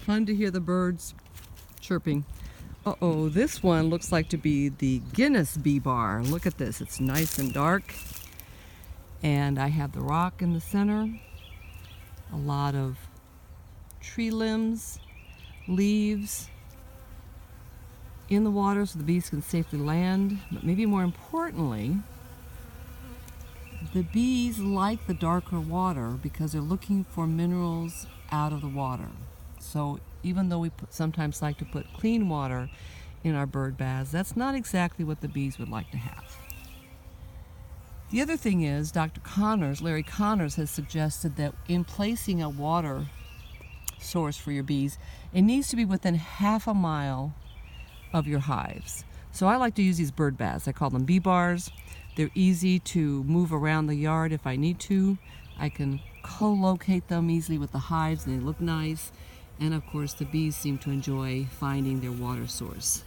Fun to hear the birds chirping. Uh-oh, this one looks like to be the Guinness bee bar. Look at this, it's nice and dark. And I have the rock in the center, a lot of tree limbs, leaves in the water so the bees can safely land. But maybe more importantly, the bees like the darker water because they're looking for minerals out of the water. So even though we sometimes like to put clean water in our bird baths, that's not exactly what the bees would like to have. The other thing is, Larry Connors has suggested that in placing a water source for your bees, it needs to be within half a mile of your hives. So I like to use these bird baths. I call them bee bars. They're easy to move around the yard if I need to. I can co-locate them easily with the hives and they look nice. And of course the bees seem to enjoy finding their water source.